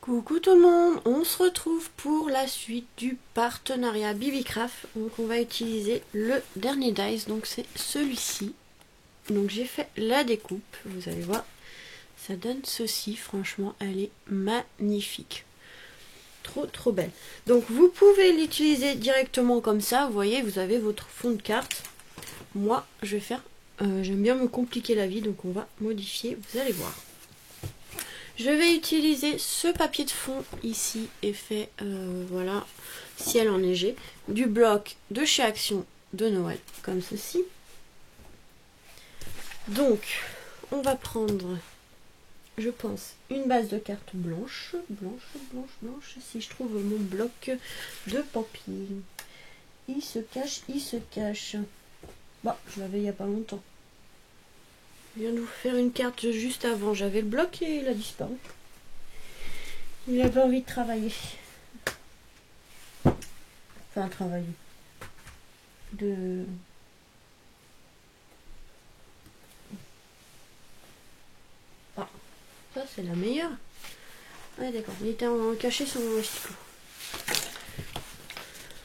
Coucou tout le monde, on se retrouve pour la suite du partenariat Bibicraft. Donc on va utiliser le dernier dice, donc c'est celui-ci. Donc j'ai fait la découpe, vous allez voir, ça donne ceci, franchement elle est magnifique. Trop belle. Donc vous pouvez l'utiliser directement comme ça, vous voyez, vous avez votre fond de carte. Moi je vais faire, j'aime bien me compliquer la vie, donc on va modifier, vous allez voir. Je vais utiliser ce papier de fond ici, effet voilà, ciel enneigé, du bloc de chez Action de Noël, comme ceci. Donc, on va prendre, je pense, une base de carte blanche, si je trouve mon bloc de papier. Il se cache. Bah, je l'avais il n'y a pas longtemps. Je viens de vous faire une carte juste avant. J'avais le bloc et il a disparu. Il avait envie de travailler. Enfin, travailler. Ah, ça c'est la meilleure. Ouais, d'accord. Il était caché sur mon stylo.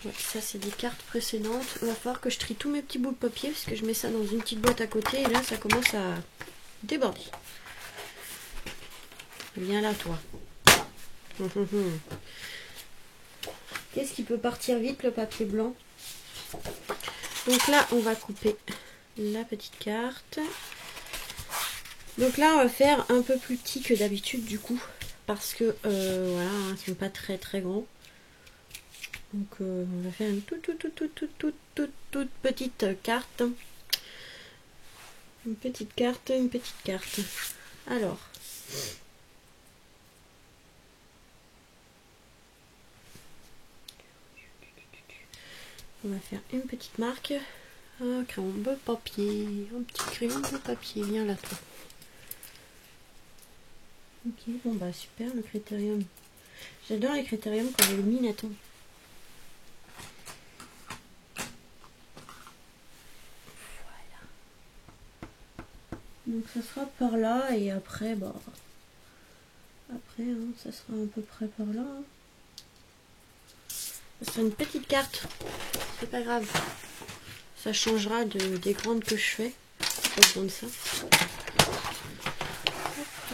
Ouais, ça c'est des cartes précédentes. Il va falloir que je trie tous mes petits bouts de papier parce que je mets ça dans une petite boîte à côté et là ça commence à déborder. Viens là toi. Qu'est-ce qui peut partir vite, le papier blanc? Donc là on va couper la petite carte. Donc là on va faire un peu plus petit que d'habitude du coup. Parce que voilà, ils sont pas très grands. Donc on va faire une toute petite carte. Une petite carte. Alors. On va faire une petite marque. Un crayon de papier. Un petit crayon de papier. Viens là toi. Ok, bon bah super le critérium. J'adore les critériums quand je les mine, attends. Voilà. Donc ça sera par là et après bah après hein, ça sera à peu près par là. Hein. Ça sera une petite carte. C'est pas grave. Ça changera des grandes que je fais. Pas besoin de ça.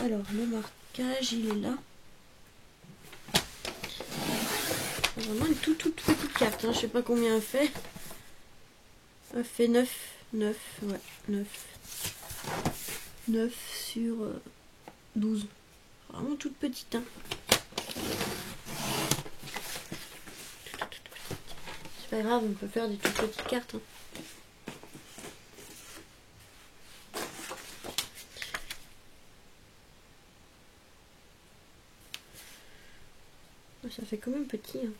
Alors le marquage il est là. Vraiment une toute petite carte, hein. Je sais pas combien elle fait. Elle fait 9, ouais, 9 sur 12. Vraiment toute petite, hein. C'est pas grave, on peut faire des toutes petites cartes, hein. Ça fait quand même petit, hein.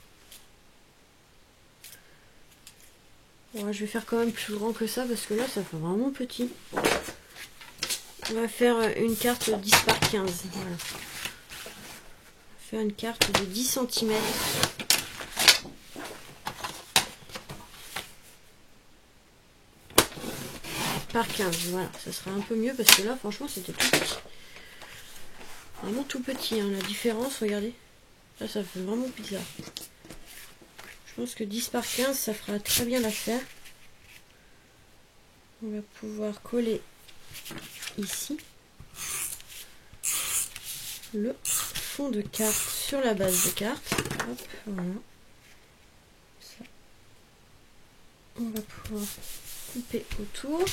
Bon, je vais faire quand même plus grand que ça parce que là ça fait vraiment petit. On va faire une carte 10 par 15. Voilà. On va faire une carte de 10 cm. Par 15, voilà, ça sera un peu mieux parce que là franchement c'était tout petit. Vraiment tout petit, hein. La différence, regardez. Là ça fait vraiment bizarre. Je pense que 10 par 15 ça fera très bien l'affaire. On va pouvoir coller ici le fond de carte sur la base de carte. Hop, voilà. Ça. On va pouvoir couper autour.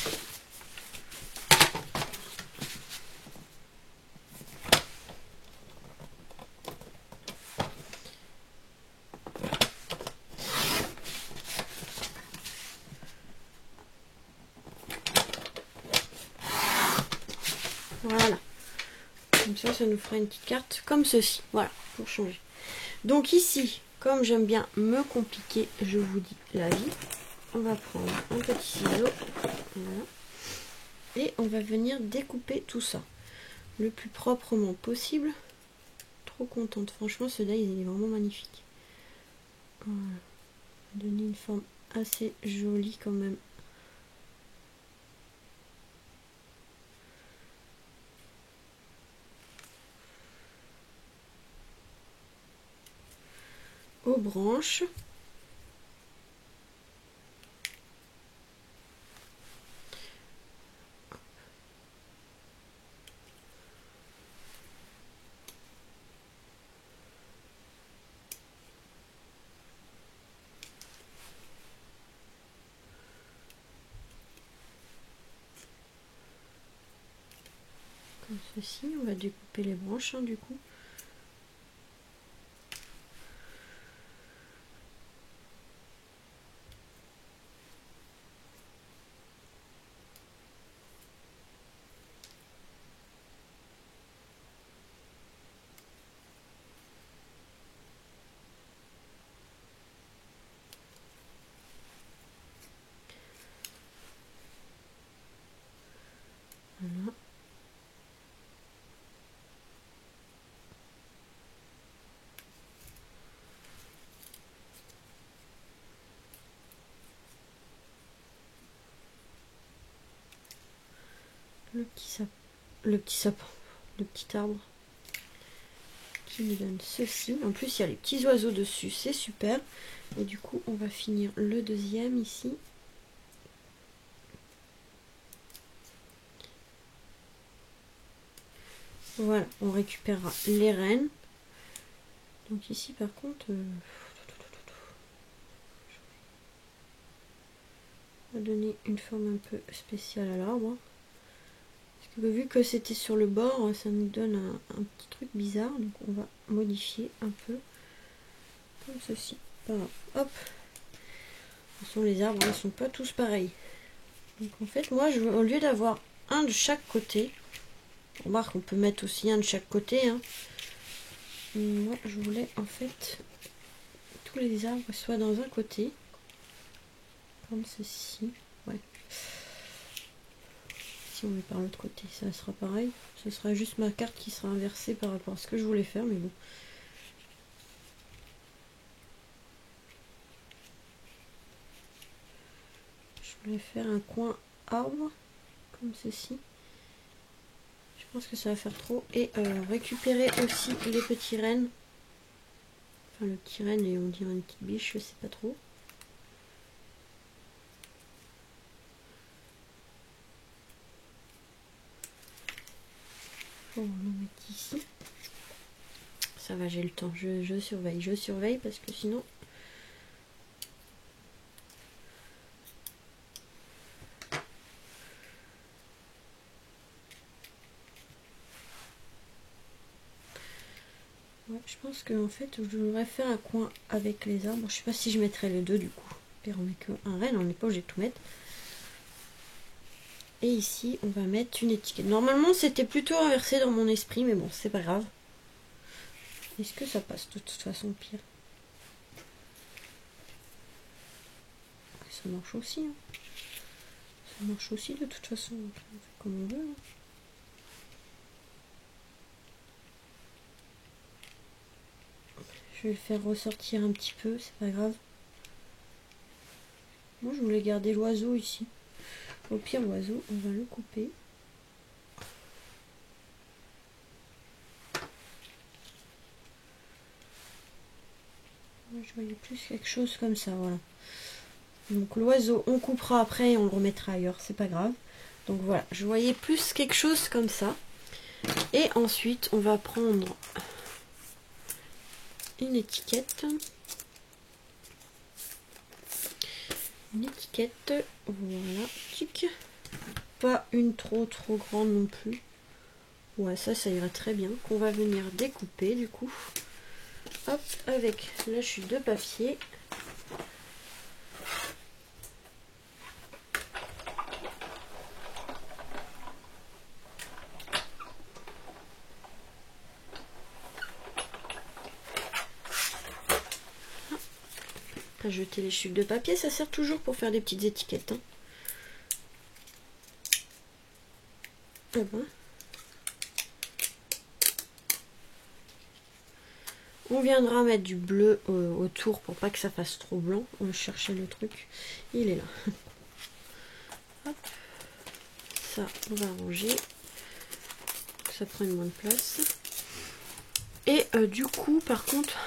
Voilà. Comme ça nous fera une petite carte comme ceci. Voilà, pour changer. Donc ici, comme j'aime bien me compliquer, je vous dis la vie. On va prendre un petit ciseau. Voilà. Et on va venir découper tout ça le plus proprement possible. Trop contente. Franchement, ce die, il est vraiment magnifique. Voilà. Donner une forme assez jolie quand même. aux branches. Comme ceci, on va découper les branches du coup. Voilà. Le petit sapin, le petit arbre qui nous donne ceci. En plus, il y a les petits oiseaux dessus, c'est super. Et du coup, on va finir le deuxième ici. Voilà, on récupérera les rênes. Donc ici, par contre, on va donner une forme un peu spéciale à l'arbre. Vu que c'était sur le bord, ça nous donne un petit truc bizarre, donc on va modifier un peu comme ceci. Pas grave. Hop. De toute façon, les arbres ne sont pas tous pareils. Donc en fait, moi, au lieu d'avoir un de chaque côté, remarque, on peut mettre aussi un de chaque côté. Hein. Moi, je voulais en fait tous les arbres soient dans un côté, comme ceci. Ouais. Si on met par l'autre côté, ça sera pareil. Ce sera juste ma carte qui sera inversée par rapport à ce que je voulais faire, mais bon. Je voulais faire un coin arbre, comme ceci. Je pense que ça va faire trop. Et récupérer aussi les petits rennes. Enfin, le petit renne et on dirait une petite biche, je sais pas trop. On va le mettre ici. Ça va, j'ai le temps. Je surveille parce que sinon... Ouais, je pense qu'en fait, je devrais faire un coin avec les arbres. Je sais pas si je mettrai les deux du coup. Pire, on met qu'un renne, on n'est pas obligé de tout mettre. Et ici, on va mettre une étiquette. Normalement, c'était plutôt inversé dans mon esprit, mais bon, c'est pas grave. Est-ce que ça passe de toute façon pire? Ça marche aussi. Hein. Ça marche aussi de toute façon. On fait comme on veut. Hein. Je vais le faire ressortir un petit peu, c'est pas grave. Moi, je voulais garder l'oiseau ici. Au pire, l'oiseau, on va le couper. Je voyais plus quelque chose comme ça, voilà. Donc l'oiseau, on coupera après et on le remettra ailleurs, c'est pas grave. Donc voilà, je voyais plus quelque chose comme ça. Et ensuite, on va prendre une étiquette. Une étiquette, voilà, tic. Pas une trop grande non plus. Ouais, ça ira très bien. Qu'on va venir découper du coup. Hop, avec la chute de papier. Pas jeter les chutes de papier, ça sert toujours pour faire des petites étiquettes. Hein. Ah ben. On viendra mettre du bleu autour pour pas que ça fasse trop blanc. On va chercher le truc. Il est là. Hop. Ça, on va ranger. Ça prenne moins de place. Et du coup, par contre,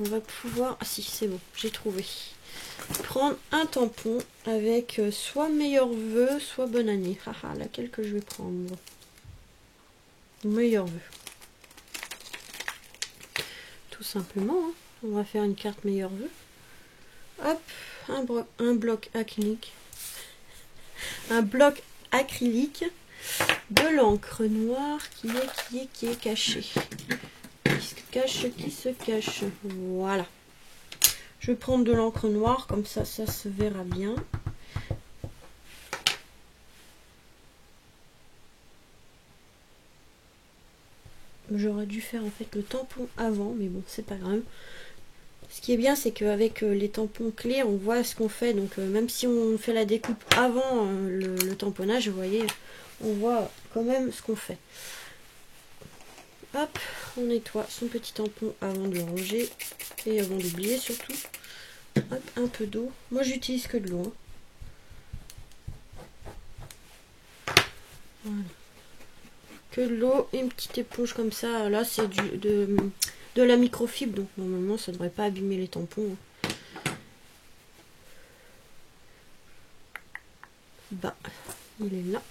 on va pouvoir... Ah si, c'est bon, j'ai trouvé. Prendre un tampon avec soit meilleurs vœux, soit bonne année. Haha, laquelle que je vais prendre? Meilleurs vœux. Tout simplement, hein. On va faire une carte meilleurs vœux. Hop, un bloc acrylique. Un bloc acrylique. De l'encre noire qui est cachée. Qui se cache. Voilà. Je vais prendre de l'encre noire, comme ça se verra bien. J'aurais dû faire en fait le tampon avant, mais bon, c'est pas grave. Ce qui est bien, c'est qu'avec les tampons clés, on voit ce qu'on fait. Donc même si on fait la découpe avant le tamponnage, vous voyez, on voit quand même ce qu'on fait. Hop, on nettoie son petit tampon avant de le ranger et avant d'oublier surtout. Hop, un peu d'eau. Moi, j'utilise que de l'eau. Voilà. Que de l'eau et une petite éponge comme ça. Là, c'est de la microfibre, donc normalement, ça ne devrait pas abîmer les tampons. Bah, il est là.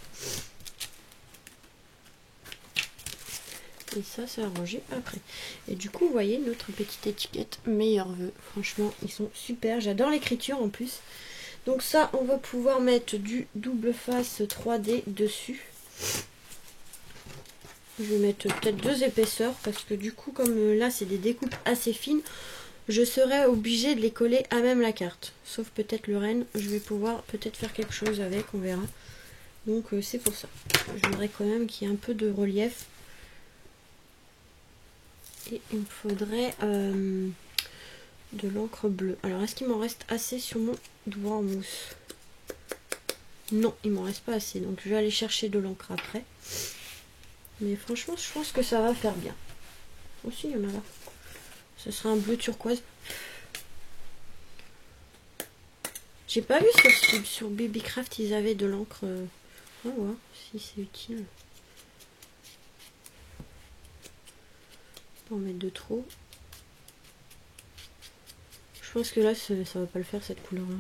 Et ça à ranger après. Et du coup, vous voyez notre petite étiquette meilleurs vœux. Franchement, ils sont super. J'adore l'écriture en plus. Donc ça, on va pouvoir mettre du double face 3D dessus. Je vais mettre peut-être 2 épaisseurs parce que du coup, comme là, c'est des découpes assez fines, je serai obligée de les coller à même la carte. Sauf peut-être le renne. Je vais pouvoir peut-être faire quelque chose avec, on verra. Donc c'est pour ça. Je voudrais quand même qu'il y ait un peu de relief. Et il me faudrait de l'encre bleue. Alors, est-ce qu'il m'en reste assez sur mon doigt en mousse? Non, il m'en reste pas assez. Donc, je vais aller chercher de l'encre après. Mais franchement, je pense que ça va faire bien. Aussi, il y en a là. Ce sera un bleu turquoise. J'ai pas vu sur Babycraft, ils avaient de l'encre. On va voir si c'est utile. En mettre de trop. Je pense que là ça va pas le faire cette couleur là.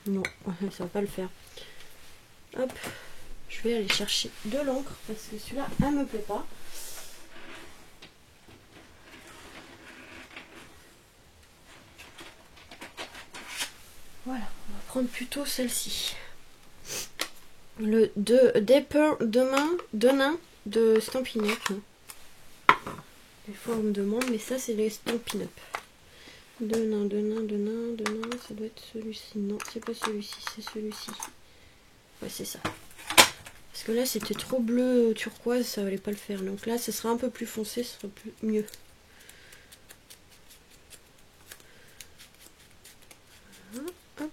Non, ça va pas le faire. Hop, je vais aller chercher de l'encre parce que celui-là elle me plaît pas. Voilà, on va prendre plutôt celle-ci. Le Dapper de nain de Stampin' Up. Des fois on me demande, mais ça c'est les Stampin' Up. De nain, ça doit être celui-ci. Non, c'est pas celui-ci, c'est celui-ci. Ouais, c'est ça. Parce que là c'était trop bleu turquoise, ça valait pas le faire. Donc là, ce sera un peu plus foncé, ce sera mieux. Voilà, hop.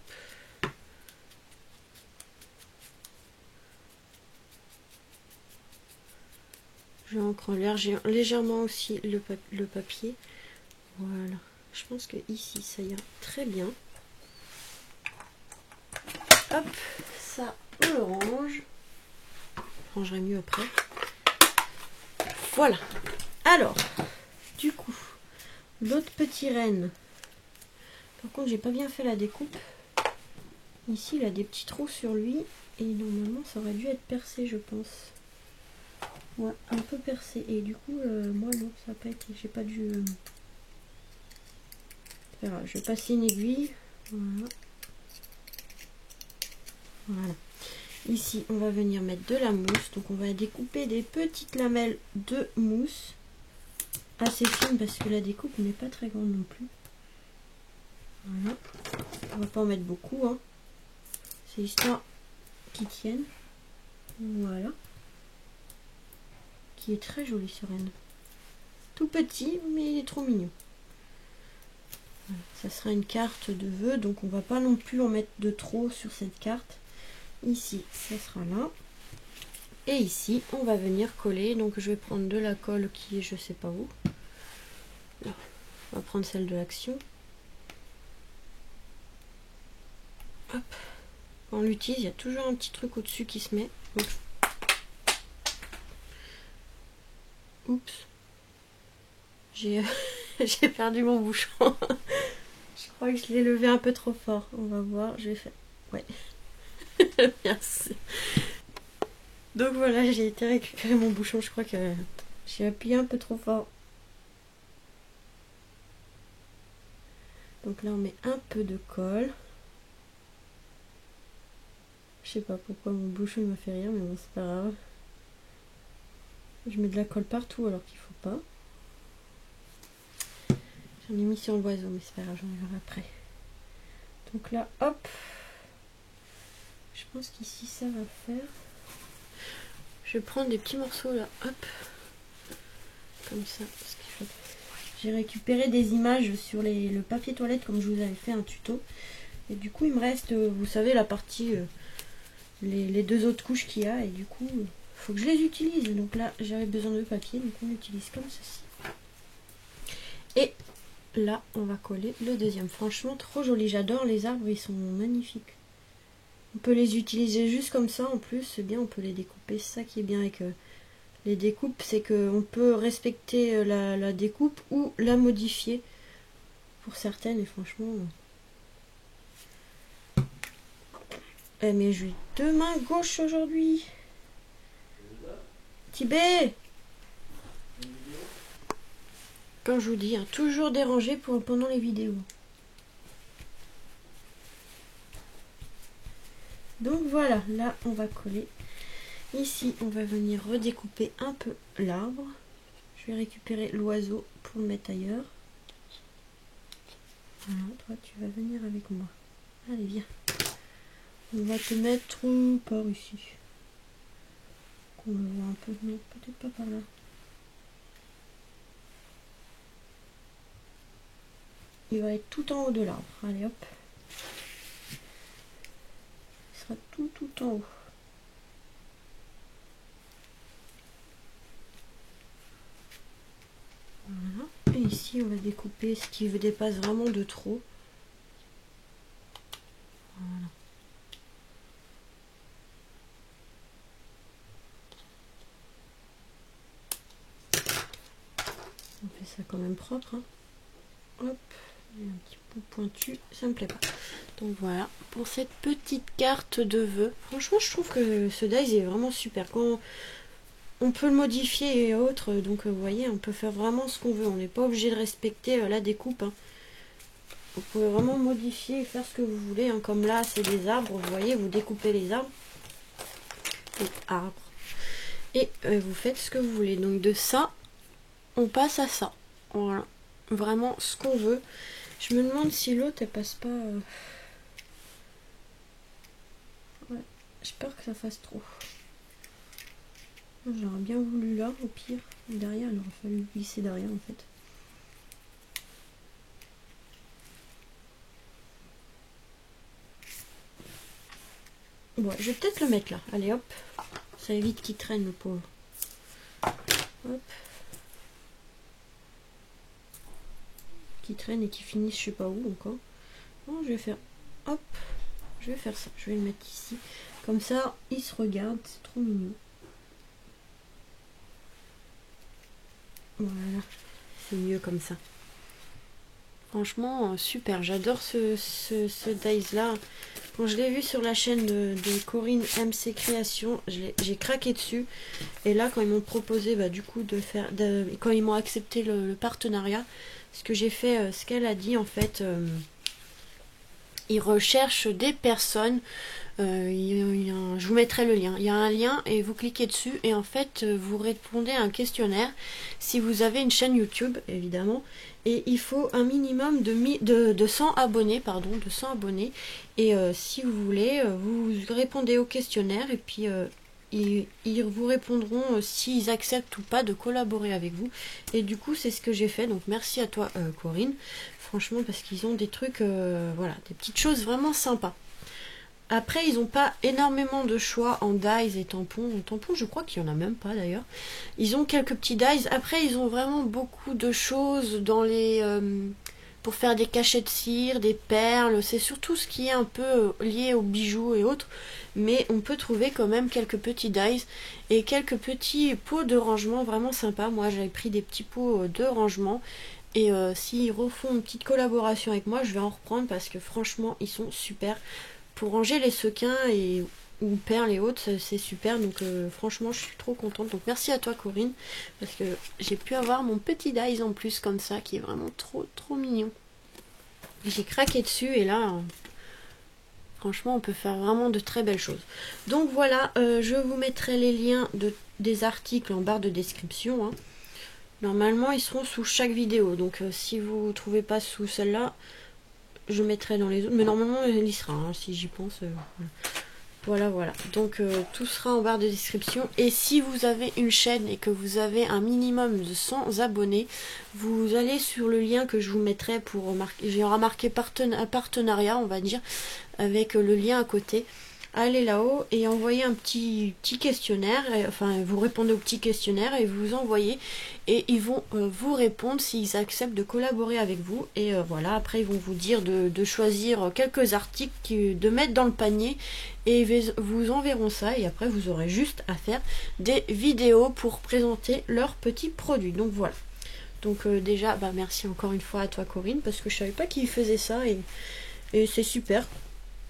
Je vais encore légèrement aussi le papier. Voilà. Je pense que ici, ça ira très bien. Hop, ça, on le range. Je rangerai mieux après. Voilà. Alors, du coup, l'autre petit renne. Par contre, j'ai pas bien fait la découpe. Ici, il a des petits trous sur lui. Et normalement, ça aurait dû être percé, je pense. Ouais, un peu percé. Et du coup, moi, non, ça n'a pas été. J'ai pas dû... Je vais passer une aiguille. Voilà. Voilà. Ici, on va venir mettre de la mousse. Donc, on va découper des petites lamelles de mousse. Assez fines parce que la découpe n'est pas très grande non plus. Voilà. On va pas en mettre beaucoup. Hein. C'est histoire qu'ils tiennent. Voilà. Qui est très joli ce renne. Tout petit, mais il est trop mignon. Voilà. Ça sera une carte de vœux. Donc, on va pas non plus en mettre de trop sur cette carte. Ici, ça sera là. Et ici, on va venir coller. Donc, je vais prendre de la colle qui est je sais pas où. Là. On va prendre celle de l'Action. Hop. Quand on l'utilise, il y a toujours un petit truc au-dessus qui se met. Donc, oups. J'ai J'ai perdu mon bouchon. Je crois que je l'ai levé un peu trop fort. On va voir, je vais faire... Ouais. Merci. Donc voilà, j'ai été récupérer mon bouchon. Je crois que j'ai appuyé un peu trop fort. Donc là, on met un peu de colle. Je sais pas pourquoi mon bouchon il m'a fait rire, mais bon, c'est pas grave. Je mets de la colle partout alors qu'il faut pas. J'en ai mis sur l'oiseau, mais c'est pas grave, j'en verrai après. Donc là, hop. Je pense qu'ici, ça va faire. Je vais prendre des petits morceaux là, hop. Comme ça. J'ai récupéré des images sur le papier toilette comme je vous avais fait un tuto. Et du coup, il me reste, vous savez, la partie, les deux autres couches qu'il y a. Et du coup, il faut que je les utilise. Donc là, j'avais besoin de papier, donc on utilise comme ceci. Et là, on va coller le deuxième. Franchement, trop joli. J'adore les arbres, ils sont magnifiques. On peut les utiliser juste comme ça. En plus, c'est bien, on peut les découper. C'est ça qui est bien avec les découpes, c'est qu'on peut respecter la découpe ou la modifier pour certaines. Et franchement... mais j'ai deux mains gauches aujourd'hui. Tibet! Comme je vous dis, hein, toujours dérangé pendant les vidéos. Donc voilà, là on va coller. Ici on va venir redécouper un peu l'arbre. Je vais récupérer l'oiseau pour le mettre ailleurs. Voilà, toi tu vas venir avec moi. Allez, viens. On va te mettre par ici. Qu'on le voit un peu, non, peut-être pas par là. Il va être tout en haut de l'arbre. Allez hop. Il sera tout en haut. Voilà. Et ici on va découper ce qui dépasse vraiment de trop. Voilà. On fait ça quand même propre. Hein. Hop. Et un petit peu pointu, ça me plaît pas. Donc voilà, pour cette petite carte de vœux. Franchement, je trouve que ce dies est vraiment super. Quand on peut le modifier et autres, donc vous voyez, on peut faire vraiment ce qu'on veut. On n'est pas obligé de respecter la découpe. Hein. Vous pouvez vraiment modifier et faire ce que vous voulez. Hein. Comme là, c'est des arbres, vous voyez, vous découpez les arbres. Les arbres. Et vous faites ce que vous voulez. Donc de ça, on passe à ça. Voilà. Vraiment ce qu'on veut. Je me demande si l'autre elle passe pas. Ouais, j'ai peur que ça fasse trop. J'aurais bien voulu là, au pire. Derrière, il aurait fallu glisser derrière en fait. Bon, je vais peut-être le mettre là. Allez hop. Ça évite qu'il traîne le pauvre. Hop. Qui traîne et qui finisse je sais pas où encore. Non, je vais faire hop, je vais faire ça, je vais le mettre ici comme ça il se regarde, c'est trop mignon. Voilà, c'est mieux comme ça. Franchement super, j'adore ce dies là. Quand je l'ai vu sur la chaîne de Corinne MC Création, j'ai craqué dessus. Et là quand ils m'ont proposé du coup de faire, quand ils m'ont accepté le partenariat, ce que j'ai fait, ce qu'elle a dit en fait, ils recherchent des personnes, je vous mettrai le lien, il y a un lien et vous cliquez dessus et en fait vous répondez à un questionnaire si vous avez une chaîne YouTube évidemment, et il faut un minimum de 100 abonnés, pardon, de 100 abonnés, et si vous voulez, vous répondez au questionnaire et puis ils vous répondront s'ils acceptent ou pas de collaborer avec vous. Et du coup c'est ce que j'ai fait, donc merci à toi Corinne, franchement, parce qu'ils ont des trucs, voilà, des petites choses vraiment sympas. Après ils n'ont pas énormément de choix en dies et tampons. En tampons je crois qu'il n'y en a même pas d'ailleurs. Ils ont quelques petits dies, après ils ont vraiment beaucoup de choses dans les... pour faire des cachets de cire, des perles, c'est surtout ce qui est un peu lié aux bijoux et autres, mais on peut trouver quand même quelques petits dies et quelques petits pots de rangement vraiment sympas. Moi j'avais pris des petits pots de rangement Et s'ils refont une petite collaboration avec moi, je vais en reprendre parce que franchement, ils sont super. Pour ranger les sequins ou perles et autres, c'est super. Donc franchement, je suis trop contente. Donc merci à toi Corinne, parce que j'ai pu avoir mon petit dies en plus comme ça, qui est vraiment trop trop mignon. J'ai craqué dessus et là, franchement, on peut faire vraiment de très belles choses. Donc voilà, je vous mettrai les liens des articles en barre de description. Hein. Normalement, ils seront sous chaque vidéo. Donc si vous ne trouvez pas sous celle-là, je mettrai dans les autres. Mais normalement, il y sera, hein, si j'y pense. Voilà. Donc tout sera en barre de description. Et si vous avez une chaîne et que vous avez un minimum de 100 abonnés, vous allez sur le lien que je vous mettrai pour marquer. J'ai marqué partenariat, on va dire, avec le lien à côté. Allez là-haut et envoyez un petit questionnaire, enfin vous répondez au petit questionnaire et vous envoyez et ils vont vous répondre s'ils acceptent de collaborer avec vous et voilà, après ils vont vous dire de choisir quelques articles de mettre dans le panier et vous enverront ça et après vous aurez juste à faire des vidéos pour présenter leurs petits produits. Donc voilà. Donc déjà merci encore une fois à toi Corinne parce que je savais pas qu'ils faisaient ça et c'est super.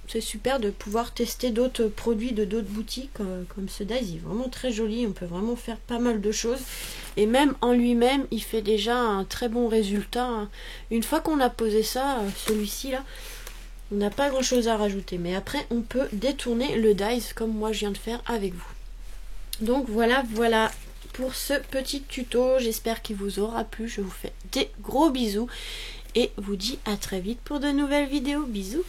C'est super de pouvoir tester d'autres produits de d'autres boutiques comme ce dies. Il est vraiment très joli. On peut vraiment faire pas mal de choses. Et même en lui-même, il fait déjà un très bon résultat. Hein. Une fois qu'on a posé ça, celui-ci là, on n'a pas grand-chose à rajouter. Mais après, on peut détourner le dies comme moi je viens de faire avec vous. Donc voilà pour ce petit tuto. J'espère qu'il vous aura plu. Je vous fais des gros bisous. Et vous dis à très vite pour de nouvelles vidéos. Bisous.